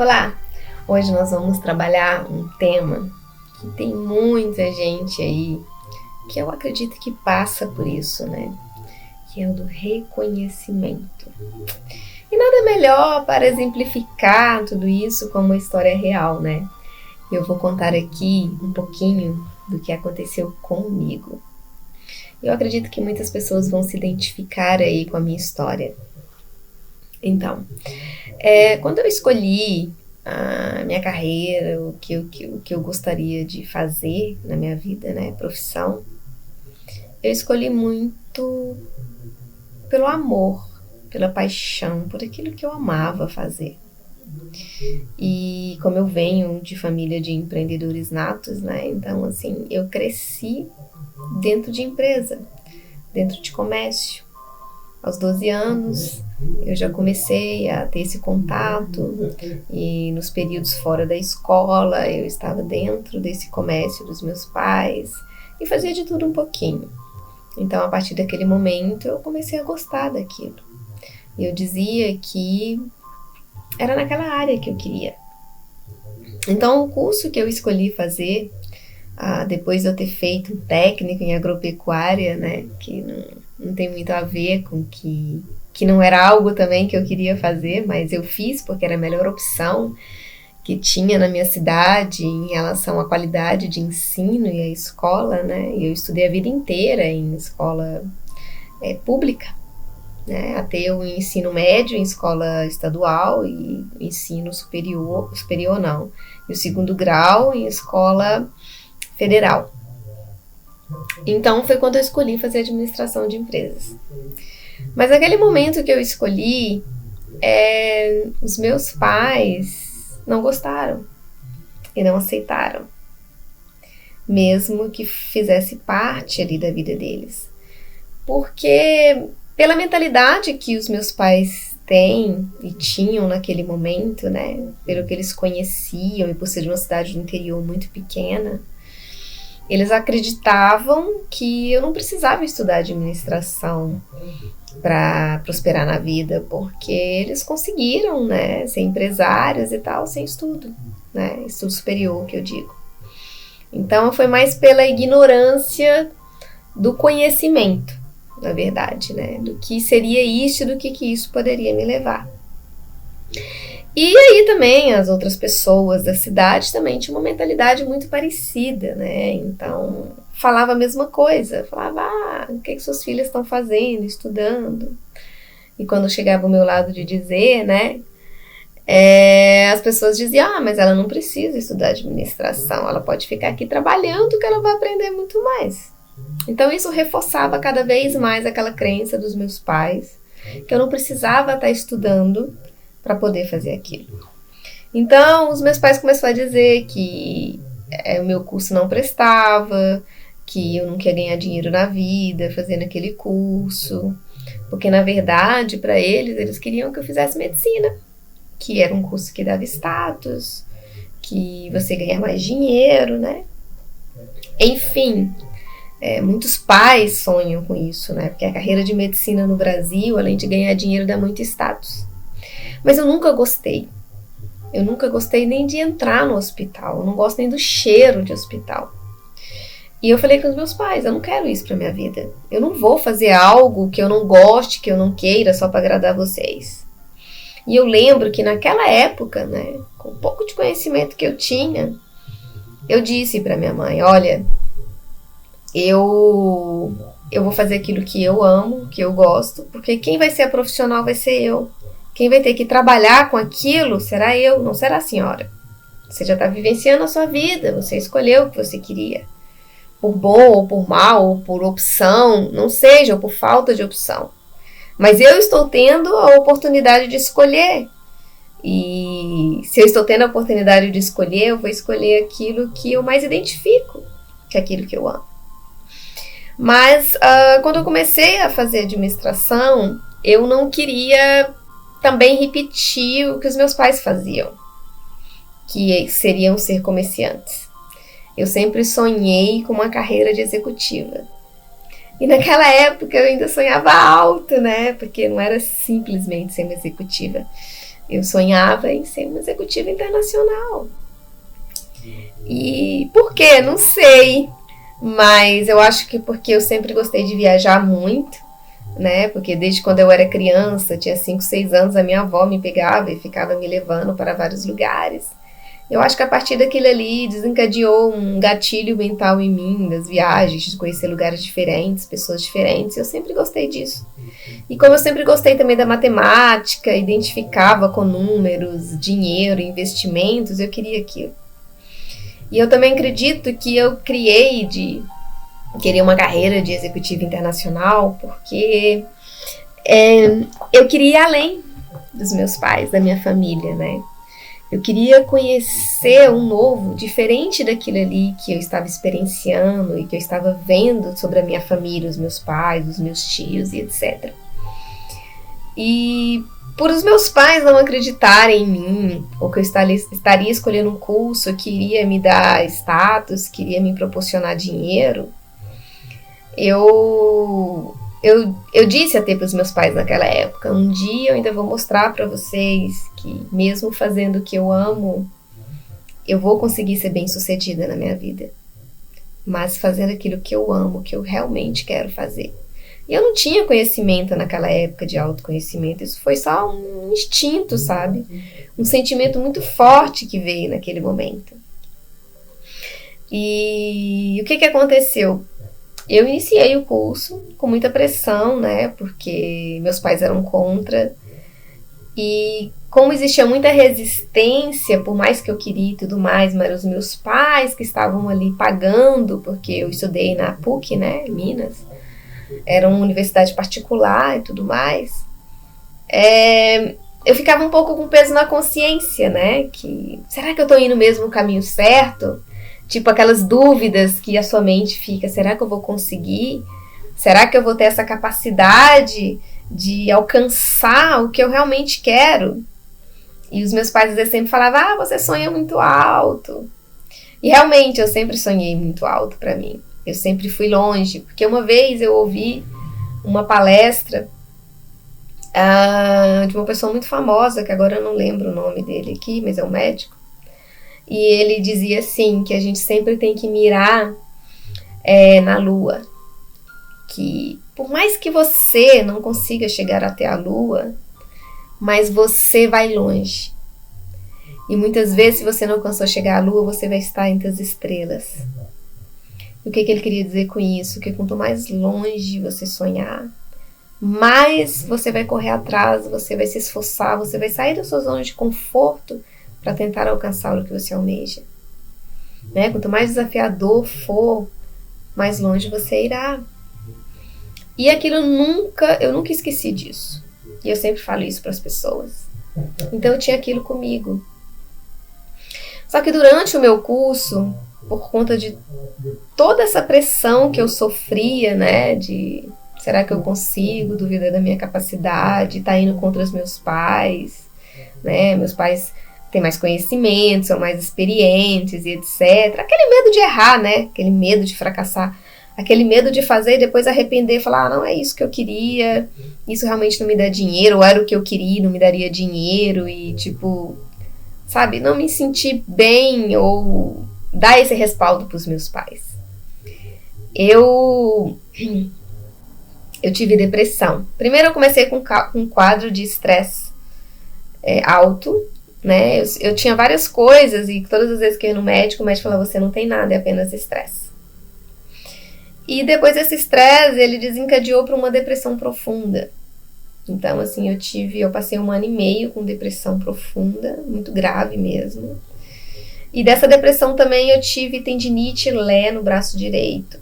Olá! Hoje nós vamos trabalhar um tema que tem muita gente aí que eu acredito que passa por isso, né? Que é o do reconhecimento. E nada melhor para exemplificar tudo isso como uma história real, né? Eu vou contar aqui um pouquinho do que aconteceu comigo. Eu acredito que muitas pessoas vão se identificar aí com a minha história. Então, quando eu escolhi a minha carreira, o que eu gostaria de fazer na minha vida, né, profissão, eu escolhi muito pelo amor, pela paixão, por aquilo que eu amava fazer. E como eu venho de família de empreendedores natos, né, então assim, eu cresci dentro de empresa, dentro de comércio. Aos 12 anos, eu já comecei a ter esse contato e nos períodos fora da escola, eu estava dentro desse comércio dos meus pais e fazia de tudo um pouquinho. Então, a partir daquele momento, eu comecei a gostar daquilo. E eu dizia que era naquela área que eu queria. Então, o curso que eu escolhi fazer, depois de eu ter feito um técnico em agropecuária, né, que não tem muito a ver com que não era algo também que eu queria fazer, mas eu fiz porque era a melhor opção que tinha na minha cidade em relação à qualidade de ensino e à escola, né? Eu estudei a vida inteira em escola pública, né? Até o ensino médio em escola estadual e ensino superior não, e o segundo grau em escola federal. Então foi quando eu escolhi fazer administração de empresas. Mas naquele momento que eu escolhi, os meus pais não gostaram e não aceitaram, mesmo que fizesse parte ali da vida deles. Porque pela mentalidade que os meus pais têm e tinham naquele momento, né, pelo que eles conheciam e por ser de uma cidade do interior muito pequena, eles acreditavam que eu não precisava estudar administração para prosperar na vida, porque eles conseguiram, né, ser empresários e tal, sem estudo, né, estudo superior, que eu digo. Então, foi mais pela ignorância do conhecimento, na verdade, né, do que seria isso e do que isso poderia me levar. E aí também as outras pessoas da cidade também tinham uma mentalidade muito parecida, né? Então falava a mesma coisa, falava, o que suas filhas estão fazendo, estudando? E quando chegava o meu lado de dizer, né? As pessoas diziam, mas ela não precisa estudar administração, ela pode ficar aqui trabalhando que ela vai aprender muito mais. Então isso reforçava cada vez mais aquela crença dos meus pais, que eu não precisava estar estudando para poder fazer aquilo. Então, os meus pais começaram a dizer que o meu curso não prestava, que eu não queria ganhar dinheiro na vida fazendo aquele curso, porque na verdade, para eles queriam que eu fizesse medicina, que era um curso que dava status, que você ganha mais dinheiro, né? Enfim, muitos pais sonham com isso, né? Porque a carreira de medicina no Brasil, além de ganhar dinheiro, dá muito status. Mas eu nunca gostei. Eu nunca gostei nem de entrar no hospital. Eu não gosto nem do cheiro de hospital. E eu falei com os meus pais, eu não quero isso pra minha vida. Eu não vou fazer algo que eu não goste, que eu não queira, só pra agradar vocês. E eu lembro que naquela época, né, com o pouco de conhecimento que eu tinha, eu disse pra minha mãe, olha, eu vou fazer aquilo que eu amo, que eu gosto, porque quem vai ser a profissional vai ser eu. Quem vai ter que trabalhar com aquilo será eu, não será a senhora. Você já está vivenciando a sua vida, você escolheu o que você queria. Por bom ou por mal, ou por opção, não seja, ou por falta de opção. Mas eu estou tendo a oportunidade de escolher. E se eu estou tendo a oportunidade de escolher, eu vou escolher aquilo que eu mais identifico, que é aquilo que eu amo. Mas quando eu comecei a fazer administração, eu não queria também repetir o que os meus pais faziam, que seriam ser comerciantes. Eu sempre sonhei com uma carreira de executiva. E naquela época eu ainda sonhava alto, né? Porque não era simplesmente ser uma executiva. Eu sonhava em ser uma executiva internacional. E por quê? Não sei. Mas eu acho que porque eu sempre gostei de viajar muito, né? Porque desde quando eu era criança, tinha 5, 6 anos, a minha avó me pegava e ficava me levando para vários lugares. Eu acho que a partir daquilo ali desencadeou um gatilho mental em mim, das viagens, de conhecer lugares diferentes, pessoas diferentes. Eu sempre gostei disso. E como eu sempre gostei também da matemática, identificava com números, dinheiro, investimentos, eu queria aquilo. E eu também acredito que eu criei de querer uma carreira de executiva internacional porque eu queria ir além dos meus pais, da minha família, né? Eu queria conhecer um novo, diferente daquilo ali que eu estava experienciando e que eu estava vendo sobre a minha família, os meus pais, os meus tios e etc. E por os meus pais não acreditarem em mim, ou que eu estaria escolhendo um curso que iria me dar status, que iria me proporcionar dinheiro, eu disse até para os meus pais naquela época, um dia eu ainda vou mostrar para vocês que mesmo fazendo o que eu amo, eu vou conseguir ser bem sucedida na minha vida. Mas fazendo aquilo que eu amo, que eu realmente quero fazer. E eu não tinha conhecimento naquela época de autoconhecimento, isso foi só um instinto, sabe? Um sentimento muito forte que veio naquele momento. E o que aconteceu? Eu iniciei o curso com muita pressão, né? Porque meus pais eram contra. E como existia muita resistência, por mais que eu queria e tudo mais, mas eram os meus pais que estavam ali pagando, porque eu estudei na PUC, né? Em Minas. Era uma universidade particular e tudo mais. Eu ficava um pouco com peso na consciência, né? Será que eu tô indo mesmo no caminho certo? Tipo aquelas dúvidas que a sua mente fica, será que eu vou conseguir? Será que eu vou ter essa capacidade de alcançar o que eu realmente quero? E os meus pais às vezes sempre falavam, você sonha muito alto. E realmente eu sempre sonhei muito alto pra mim. Eu sempre fui longe, porque uma vez eu ouvi uma palestra de uma pessoa muito famosa, que agora eu não lembro o nome dele aqui, mas é um médico. E ele dizia assim, que a gente sempre tem que mirar na lua. Que por mais que você não consiga chegar até a lua, mas você vai longe. E muitas vezes, se você não alcançou chegar à lua, você vai estar entre as estrelas. E o que ele queria dizer com isso? Que quanto mais longe você sonhar, mais você vai correr atrás, você vai se esforçar, você vai sair da sua zona de conforto para tentar alcançar o que você almeja. Né? Quanto mais desafiador for, mais longe você irá. E aquilo eu nunca esqueci disso. E eu sempre falo isso para as pessoas. Então eu tinha aquilo comigo. Só que durante o meu curso, por conta de toda essa pressão que eu sofria, né, de será que eu consigo, duvidar da minha capacidade, tá indo contra os meus pais, né, meus pais têm mais conhecimento, são mais experientes e etc. Aquele medo de errar, né, aquele medo de fracassar, aquele medo de fazer e depois arrepender e falar, não é isso que eu queria, isso realmente não me dá dinheiro, ou era o que eu queria, não me daria dinheiro e tipo, sabe, não me sentir bem ou dar esse respaldo para os meus pais. Eu tive depressão. Primeiro eu comecei com um quadro de estresse alto, né? Eu tinha várias coisas e todas as vezes que eu ia no médico, o médico falava, você não tem nada, é apenas estresse. E depois desse estresse, ele desencadeou para uma depressão profunda. Então, assim, eu passei 1 ano e meio com depressão profunda, muito grave mesmo. E dessa depressão também eu tive tendinite Lé no braço direito.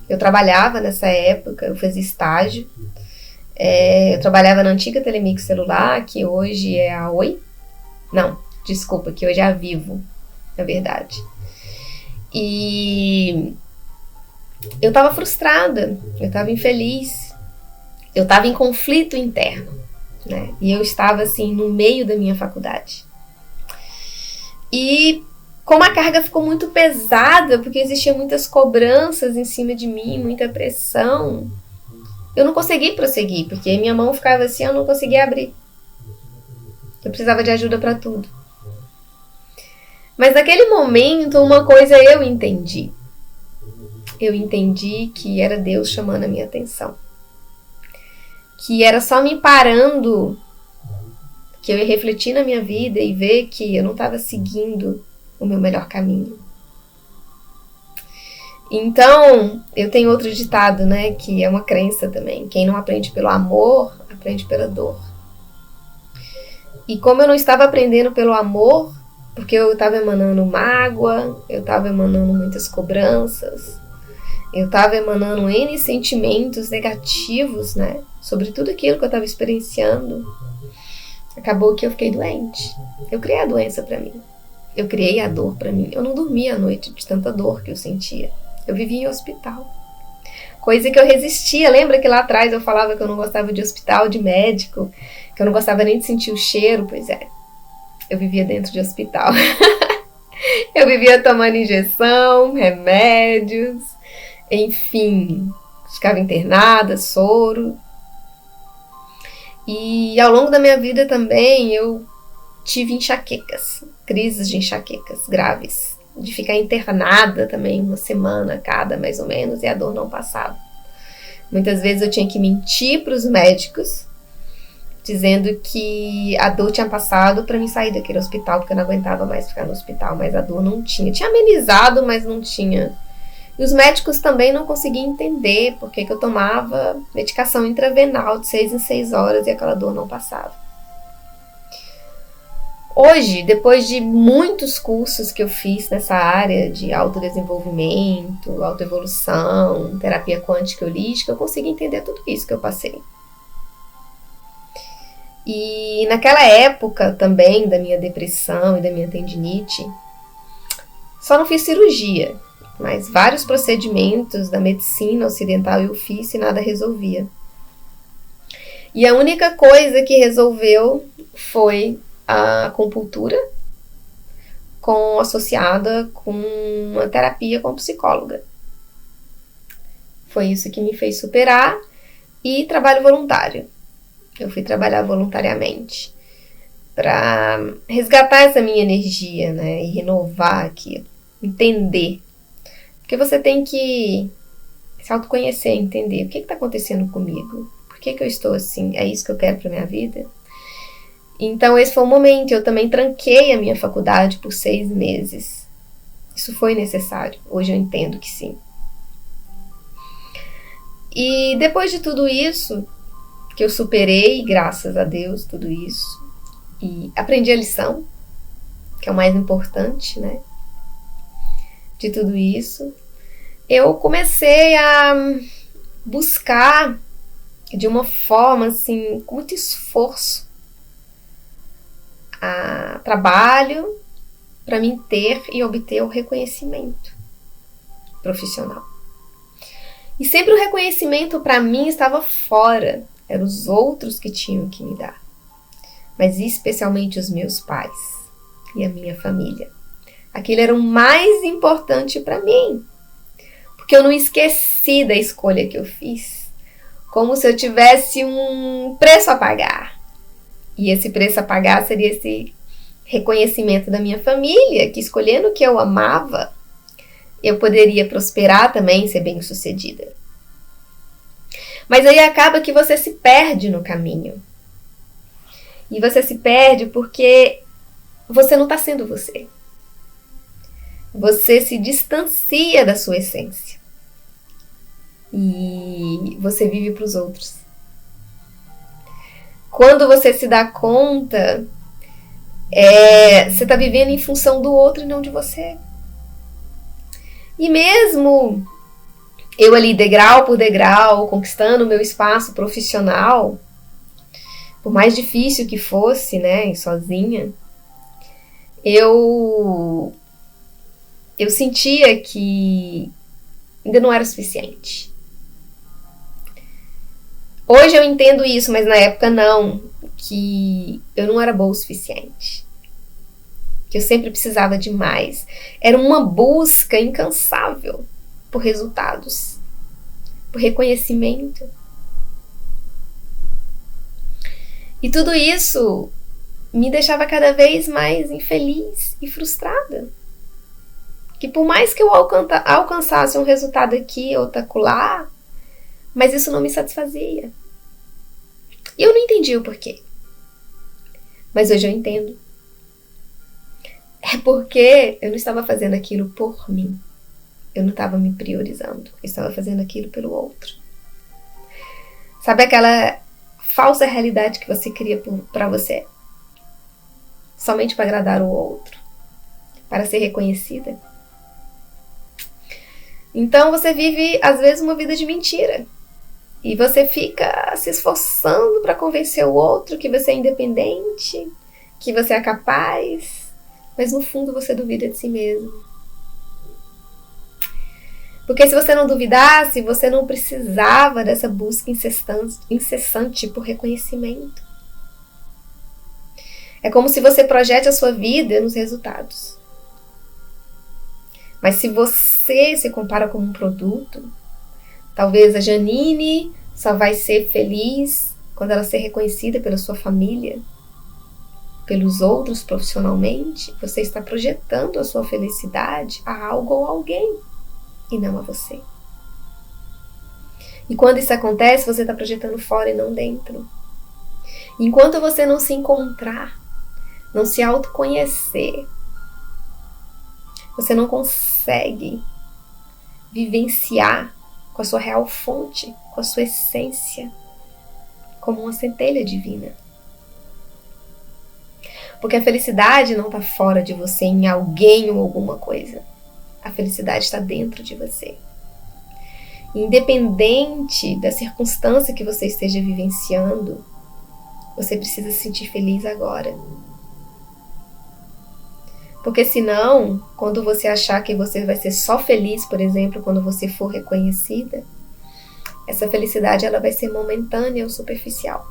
Eu trabalhava nessa época, eu fazia estágio. Eu trabalhava na antiga Telemix Celular, que hoje é a Oi. Não, desculpa, que hoje é a Vivo, na verdade. E eu estava frustrada, eu estava infeliz, eu estava em conflito interno, né? E eu estava assim no meio da minha faculdade. E como a carga ficou muito pesada, porque existiam muitas cobranças em cima de mim, muita pressão, eu não consegui prosseguir, porque minha mão ficava assim, eu não conseguia abrir. Eu precisava de ajuda para tudo. Mas naquele momento, uma coisa eu entendi. Eu entendi que era Deus chamando a minha atenção. Que era só me parando, que eu ia refletir na minha vida e ver que eu não estava seguindo o meu melhor caminho. Então, eu tenho outro ditado, né, que é uma crença também. Quem não aprende pelo amor, aprende pela dor. E como eu não estava aprendendo pelo amor, porque eu estava emanando mágoa, eu estava emanando muitas cobranças, eu estava emanando N sentimentos negativos, né, sobre tudo aquilo que eu estava experienciando, acabou que eu fiquei doente. Eu criei a doença para mim. Eu criei a dor para mim. Eu não dormia à noite de tanta dor que eu sentia. Eu vivia em hospital. Coisa que eu resistia. Lembra que lá atrás eu falava que eu não gostava de hospital, de médico, que eu não gostava nem de sentir o cheiro? Pois é, eu vivia dentro de hospital. Eu vivia tomando injeção, remédios, enfim, ficava internada, soro. E ao longo da minha vida também eu tive enxaquecas, crises de enxaquecas graves, de ficar internada também uma semana cada, mais ou menos, e a dor não passava. Muitas vezes eu tinha que mentir para os médicos, dizendo que a dor tinha passado para mim sair daquele hospital, porque eu não aguentava mais ficar no hospital, mas a dor não tinha. Tinha amenizado, mas não tinha. E os médicos também não conseguiam entender por que eu tomava medicação intravenal de 6 em 6 horas e aquela dor não passava. Hoje, depois de muitos cursos que eu fiz nessa área de autodesenvolvimento, autoevolução, terapia quântica e holística, eu consegui entender tudo isso que eu passei. E naquela época também da minha depressão e da minha tendinite, só não fiz cirurgia, mas vários procedimentos da medicina ocidental eu fiz e nada resolvia. E a única coisa que resolveu foi a acupuntura, associada com uma terapia com psicóloga. Foi isso que me fez superar. E trabalho voluntário. Eu fui trabalhar voluntariamente para resgatar essa minha energia, né, e renovar aquilo, entender. Porque você tem que se autoconhecer, entender o que está acontecendo comigo, por que eu estou assim, é isso que eu quero para minha vida. Então esse foi o momento. Eu também tranquei a minha faculdade por 6 meses. Isso foi necessário. Hoje eu entendo que sim. E depois de tudo isso, que eu superei, graças a Deus, tudo isso, e aprendi a lição, que é o mais importante, né? De tudo isso, eu comecei a buscar de uma forma, assim, com muito esforço, a trabalho para mim ter e obter o reconhecimento profissional. E sempre o reconhecimento para mim estava fora, eram os outros que tinham que me dar, mas especialmente os meus pais e a minha família. Aquilo era o mais importante para mim, porque eu não esqueci da escolha que eu fiz, como se eu tivesse um preço a pagar. E esse preço a pagar seria esse reconhecimento da minha família, que escolhendo o que eu amava, eu poderia prosperar também, ser bem-sucedida. Mas aí acaba que você se perde no caminho. E você se perde porque você não está sendo você. Você se distancia da sua essência. E você vive para os outros. Quando você se dá conta, você está vivendo em função do outro e não de você. E mesmo eu ali, degrau por degrau, conquistando o meu espaço profissional, por mais difícil que fosse, né, sozinha, eu sentia que ainda não era o suficiente. Hoje eu entendo isso, mas na época não, que eu não era boa o suficiente, que eu sempre precisava de mais. Era uma busca incansável por resultados, por reconhecimento. E tudo isso me deixava cada vez mais infeliz e frustrada. Que por mais que eu alcançasse um resultado aqui ou acolá, mas isso não me satisfazia. E eu não entendi o porquê. Mas hoje eu entendo. É porque eu não estava fazendo aquilo por mim. Eu não estava me priorizando. Eu estava fazendo aquilo pelo outro. Sabe aquela falsa realidade que você cria para você? Somente para agradar o outro. Para ser reconhecida. Então você vive, às vezes, uma vida de mentira. E você fica se esforçando para convencer o outro que você é independente, que você é capaz, mas no fundo você duvida de si mesmo. Porque se você não duvidasse, você não precisava dessa busca incessante por reconhecimento. É como se você projete a sua vida nos resultados. Mas se você se compara como um produto, talvez a Janine só vai ser feliz quando ela ser reconhecida pela sua família, pelos outros profissionalmente. Você está projetando a sua felicidade a algo ou alguém, e não a você. E quando isso acontece, você está projetando fora e não dentro. Enquanto você não se encontrar, não se autoconhecer, você não consegue vivenciar com a sua real fonte, com a sua essência, como uma centelha divina. Porque a felicidade não está fora de você, em alguém ou alguma coisa. A felicidade está dentro de você. Independente da circunstância que você esteja vivenciando, você precisa se sentir feliz agora. Porque senão, quando você achar que você vai ser só feliz, por exemplo, quando você for reconhecida, essa felicidade ela vai ser momentânea ou superficial.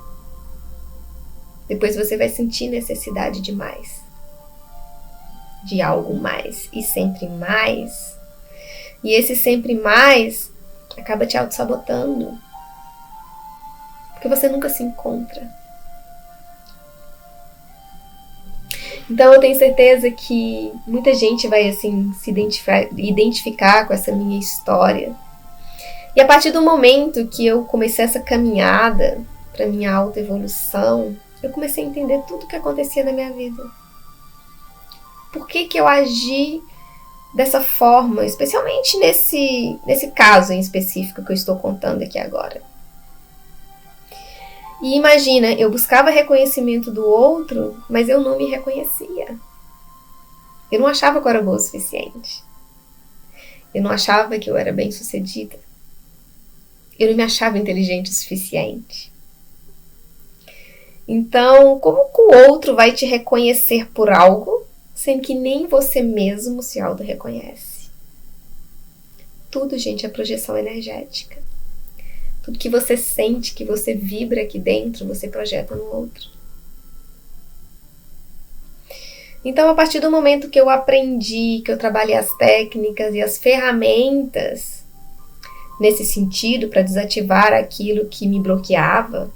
Depois você vai sentir necessidade de mais. De algo mais. E sempre mais. E esse sempre mais acaba te auto-sabotando. Porque você nunca se encontra. Então eu tenho certeza que muita gente vai assim se identificar com essa minha história. E a partir do momento que eu comecei essa caminhada para minha autoevolução, eu comecei a entender tudo o que acontecia na minha vida. Por que eu agi dessa forma, especialmente nesse caso em específico que eu estou contando aqui agora. E imagina, eu buscava reconhecimento do outro, mas eu não me reconhecia. Eu não achava que eu era boa o suficiente. Eu não achava que eu era bem-sucedida. Eu não me achava inteligente o suficiente. Então, como que o outro vai te reconhecer por algo, sendo que nem você mesmo se auto-reconhece? Tudo, gente, é projeção energética. Tudo que você sente, que você vibra aqui dentro, você projeta no outro. Então, a partir do momento que eu aprendi, que eu trabalhei as técnicas e as ferramentas nesse sentido para desativar aquilo que me bloqueava,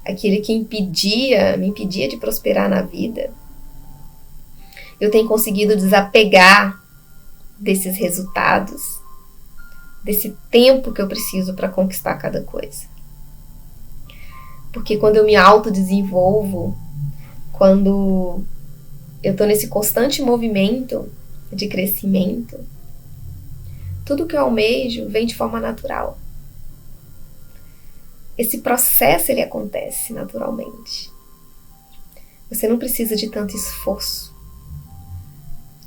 aquilo que me impedia de prosperar na vida, eu tenho conseguido desapegar desses resultados, desse tempo que eu preciso para conquistar cada coisa. Porque quando eu me autodesenvolvo, quando eu estou nesse constante movimento de crescimento, tudo que eu almejo vem de forma natural. Esse processo ele acontece naturalmente. Você não precisa de tanto esforço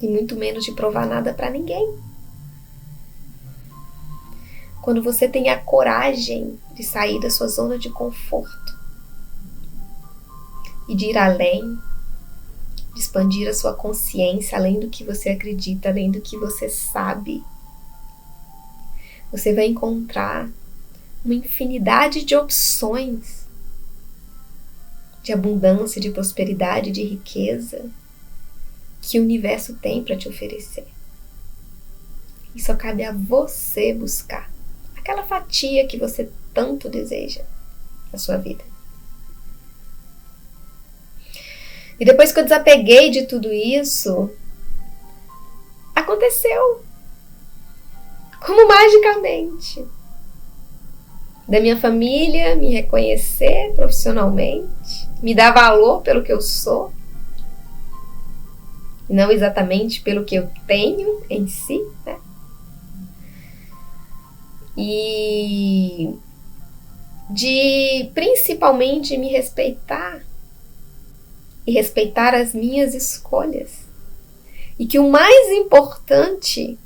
e muito menos de provar nada para ninguém. Quando você tem a coragem de sair da sua zona de conforto e de ir além, de expandir a sua consciência além do que você acredita, além do que você sabe, você vai encontrar uma infinidade de opções de abundância, de prosperidade, de riqueza que o universo tem para te oferecer. E só cabe a você buscar aquela fatia que você tanto deseja na sua vida. E depois que eu desapeguei de tudo isso, aconteceu como magicamente. Da minha família me reconhecer profissionalmente, me dar valor pelo que eu sou, e não exatamente pelo que eu tenho em si, né? E de principalmente me respeitar e respeitar as minhas escolhas. E que o mais importante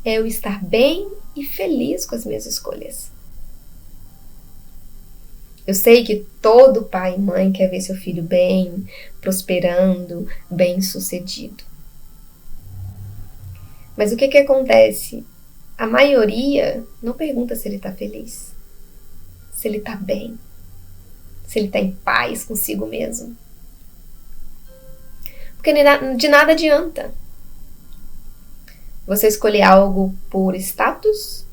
é eu estar bem e feliz com as minhas escolhas. Eu sei que todo pai e mãe quer ver seu filho bem, prosperando, bem-sucedido. Mas o que acontece? A maioria não pergunta se ele está feliz, se ele está bem, se ele está em paz consigo mesmo. Porque de nada adianta você escolher algo por status,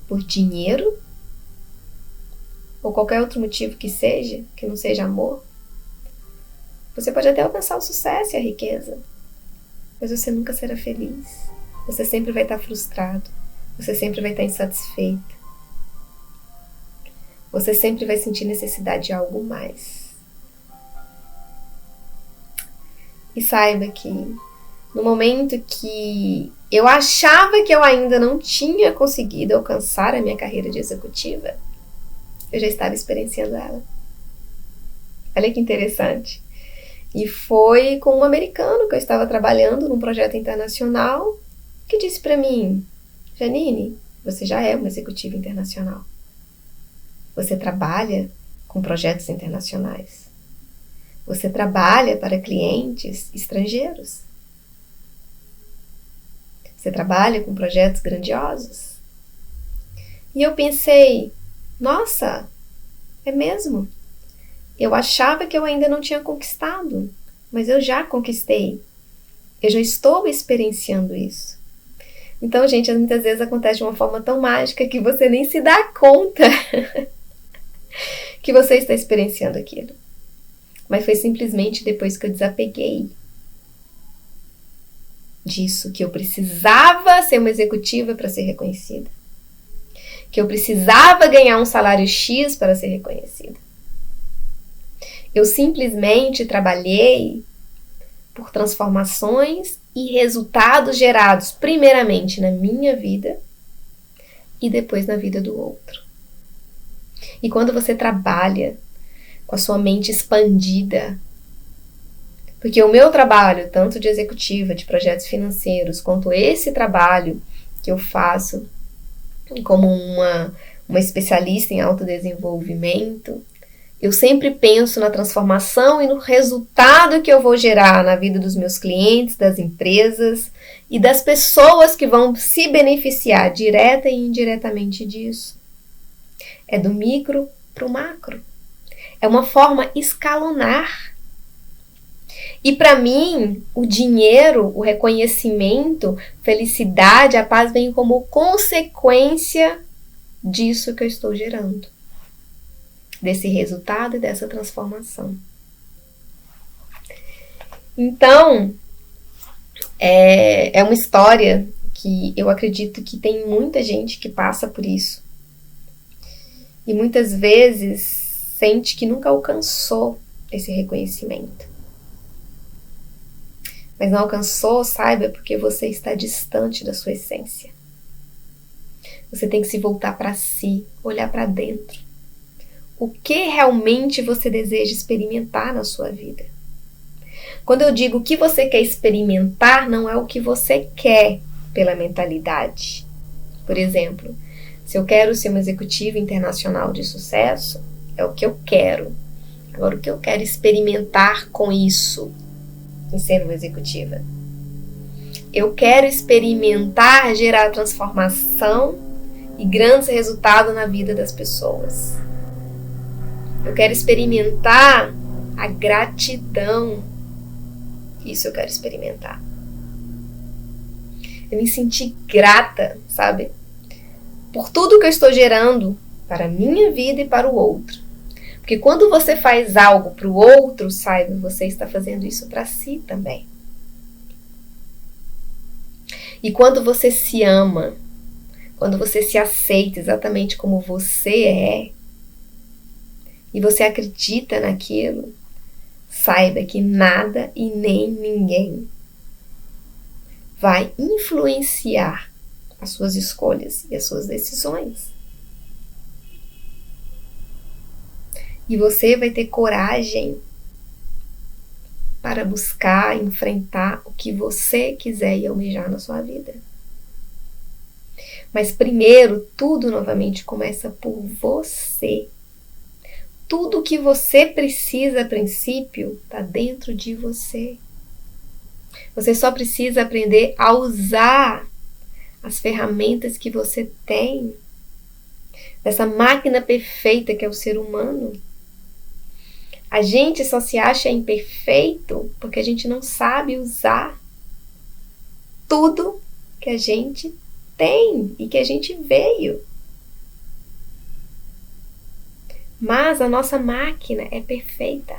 por dinheiro, ou qualquer outro motivo que seja, que não seja amor. Você pode até alcançar o sucesso e a riqueza, mas você nunca será feliz. Você sempre vai estar frustrado. Você sempre vai estar insatisfeito. Você sempre vai sentir necessidade de algo mais. E saiba que no momento que eu achava que eu ainda não tinha conseguido alcançar a minha carreira de executiva, eu já estava experienciando ela. Olha que interessante. E foi com um americano que eu estava trabalhando num projeto internacional que disse para mim: Janine, você já é uma executiva internacional. Você trabalha com projetos internacionais. Você trabalha para clientes estrangeiros. Você trabalha com projetos grandiosos. E eu pensei, nossa, é mesmo? Eu achava que eu ainda não tinha conquistado, mas eu já conquistei. Eu já estou experienciando isso. Então, gente, muitas vezes acontece de uma forma tão mágica que você nem se dá conta que você está experienciando aquilo. Mas foi simplesmente depois que eu desapeguei disso, que eu precisava ser uma executiva para ser reconhecida. Que eu precisava ganhar um salário X para ser reconhecida. Eu simplesmente trabalhei por transformações e resultados gerados primeiramente na minha vida e depois na vida do outro. E quando você trabalha com a sua mente expandida, porque o meu trabalho, tanto de executiva, de projetos financeiros, quanto esse trabalho que eu faço como uma especialista em autodesenvolvimento, eu sempre penso na transformação e no resultado que eu vou gerar na vida dos meus clientes, das empresas e das pessoas que vão se beneficiar direta e indiretamente disso. É do micro para o macro. É uma forma escalonar. E para mim, o dinheiro, o reconhecimento, felicidade, a paz vem como consequência disso que eu estou gerando. Desse resultado e dessa transformação. Então, é uma história que eu acredito que tem muita gente que passa por isso. E muitas vezes sente que nunca alcançou esse reconhecimento. Mas não alcançou, saiba, porque você está distante da sua essência. Você tem que se voltar para si, olhar para dentro. O que realmente você deseja experimentar na sua vida? Quando eu digo o que você quer experimentar, não é o que você quer pela mentalidade. Por exemplo, se eu quero ser uma executiva internacional de sucesso, é o que eu quero. Agora, o que eu quero experimentar com isso, em ser uma executiva? Eu quero experimentar gerar transformação e grandes resultados na vida das pessoas. Eu quero experimentar a gratidão. Isso eu quero experimentar. Eu me senti grata, sabe? Por tudo que eu estou gerando para a minha vida e para o outro. Porque quando você faz algo para o outro, saiba, você está fazendo isso para si também. E quando você se ama, quando você se aceita exatamente como você é, e você acredita naquilo, saiba que nada e nem ninguém vai influenciar as suas escolhas e as suas decisões. E você vai ter coragem para buscar, enfrentar o que você quiser e almejar na sua vida. Mas primeiro, tudo novamente começa por você. Tudo que você precisa a princípio está dentro de você. Você só precisa aprender a usar as ferramentas que você tem, dessa máquina perfeita que é o ser humano. A gente só se acha imperfeito porque a gente não sabe usar tudo que a gente tem e que a gente veio. Mas a nossa máquina é perfeita.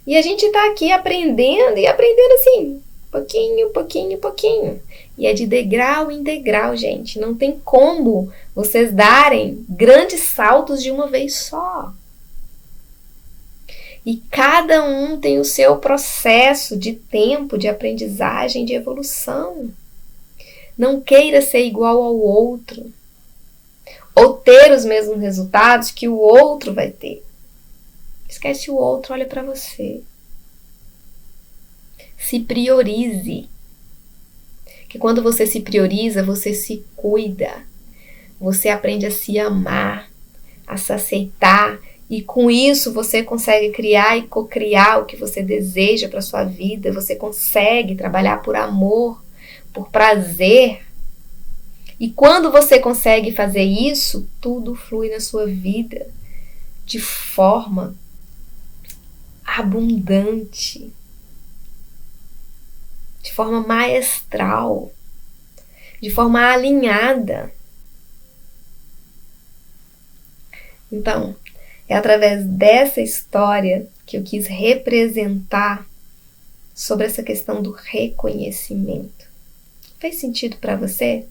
E a gente está aqui aprendendo e aprendendo assim, pouquinho, pouquinho, pouquinho. E é de degrau em degrau, gente. Não tem como vocês darem grandes saltos de uma vez só. E cada um tem o seu processo de tempo, de aprendizagem, de evolução. Não queira ser igual ao outro, ou ter os mesmos resultados que o outro vai ter. Esquece o outro, olha para você. Se priorize. Que quando você se prioriza, você se cuida. Você aprende a se amar, a se aceitar. E com isso você consegue criar e co-criar o que você deseja para sua vida. Você consegue trabalhar por amor, por prazer. E quando você consegue fazer isso, tudo flui na sua vida de forma abundante, de forma maestral, de forma alinhada. Então, é através dessa história que eu quis representar sobre essa questão do reconhecimento. Fez sentido para você?